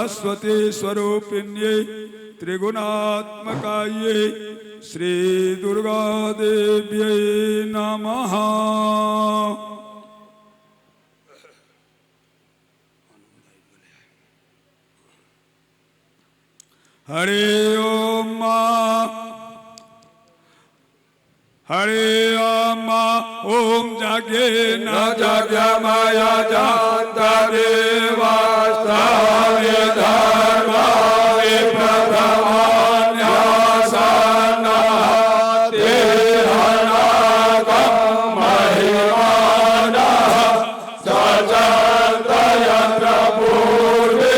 सरस्वती स्वरूपिण्यै त्रिगुणात्मकायै श्री दुर्गा देव्यै नमः। हरि ओम हरि ओम। ओम जागे न जाग्यमया जाता देवास्तानि धर्मा विप्रथमान्यासन्नाते हनागं महिमानः सचन्त यत्र पूर्वे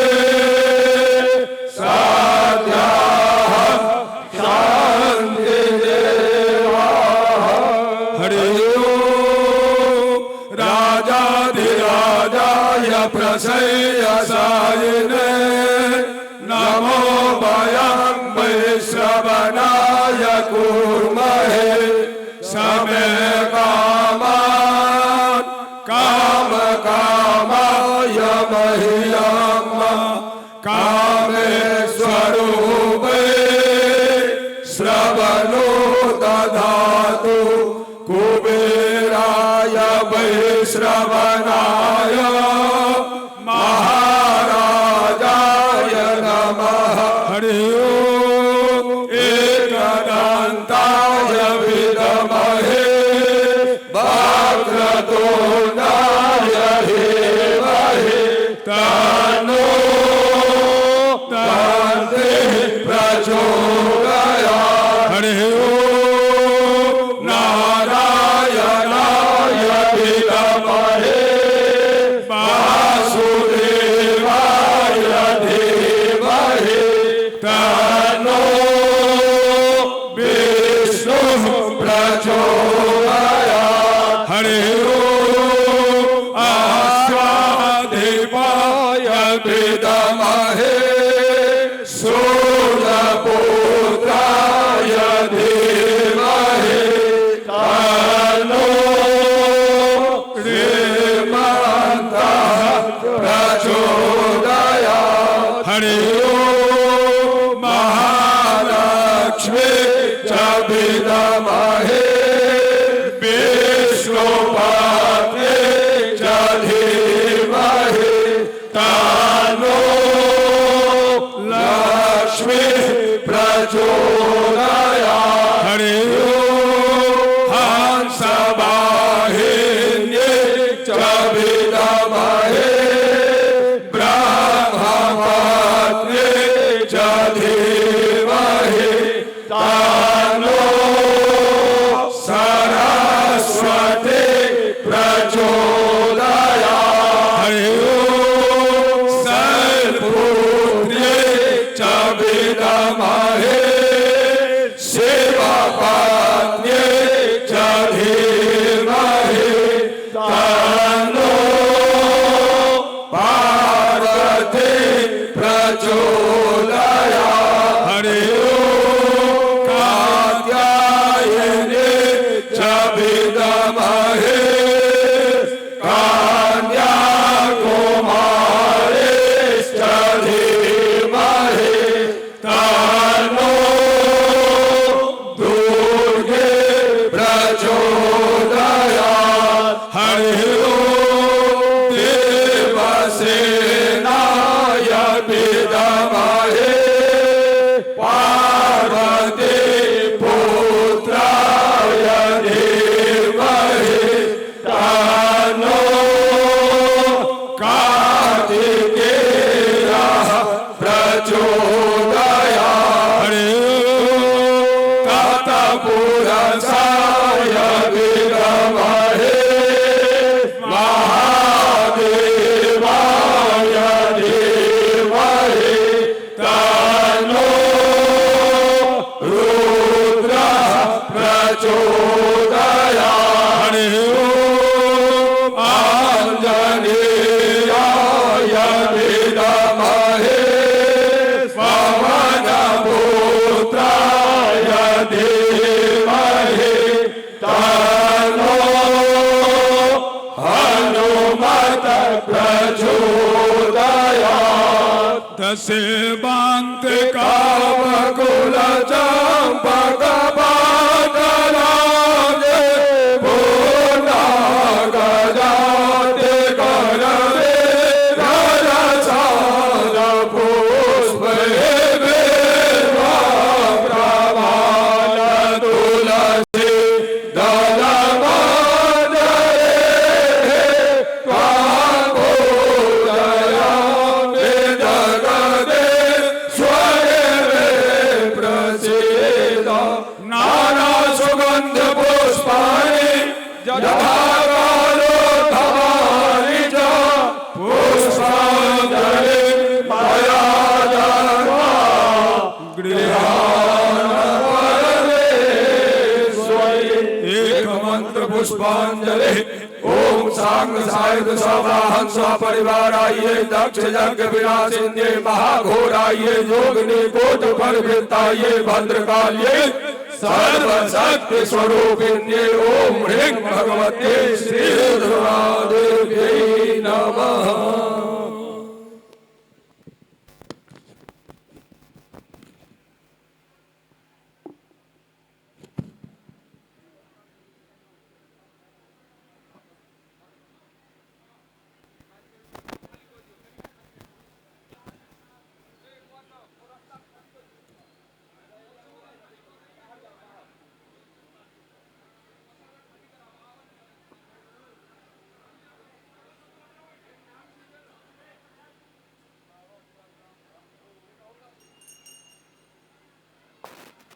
प्रसयसायिने नमो वयं वैश्रवणाय कुर्महे समे कामान् कामकामाय मह्यं कामेश्वरूपे श्रवणो दधातु कुबेराय वैश्रवणाय महाराजाय नमः। हरि ओम एकदन्ताय विद्महे वक्रतुण्डाय धीमहि तन्नो दन्ति प्रचोदयात्। हरि ओम नारायणाय विद्महे हरि ओम आस्वादेवाय विद्महे सूर्यपुत्राय धीमहि तन्नो श्रीमन्तः प्रचोदयात्। हरि ओम महालक्ष्मी च विद्महे प्रचोदयात्। हरि ओम हंसवाहिन्यै च विद्महे ब्रह्मपत्न्यै च धीमहि तन्नो सरस्वती प्रचोदयात्। हरि ओम शैलपुत्र्यै च विद्महे शिवपत्न्यै च धीमहि तन्नो पार्वती प्रचोदयात्। हरि ओम कात्यायनी च विद्महे कन्याकुमारीश्च धीमहि तन्नो दुर्गे प्रचोदयात्। हरि ओम देवसेनाय विद्महे पार्वती पुत्राय धीमहि तन्नो कार्तिकेयः प्रचोदयात्। हरि ओम तत्पुरुषाय विद्महे महादेवाय धीमहि तन्नो रुद्रः प्रचोदयात्। हरि ओम आञ्जनेयाय विद्महे पवनपुत्राय धीमहि तन्नो हनुमत प्रचोदयात्। सेवांत कामकुल चंपक पाटराज पूर्णा गजाते करवे रजसाद पुष्प प्रभाल तुलसी दल नाना सुगंध पुष्पाणि यथाकालो धमानि च पुष्पाञ्जलि मया दत्त्वा गृहाणपरमेश्वरि एक मंत्र पुष्पांजलि ओम सांग सायुध सवाहन सपरिवाराय दक्ष यज्ञ विनाशिन्ये महाघोराय योगिनी कोट परिवृत्ताय भद्रकाल्ये सर्वशक्ति स्वरूपिण्ये ओम ह्रीं भगवते श्री दुर्गा देव्यै नमः।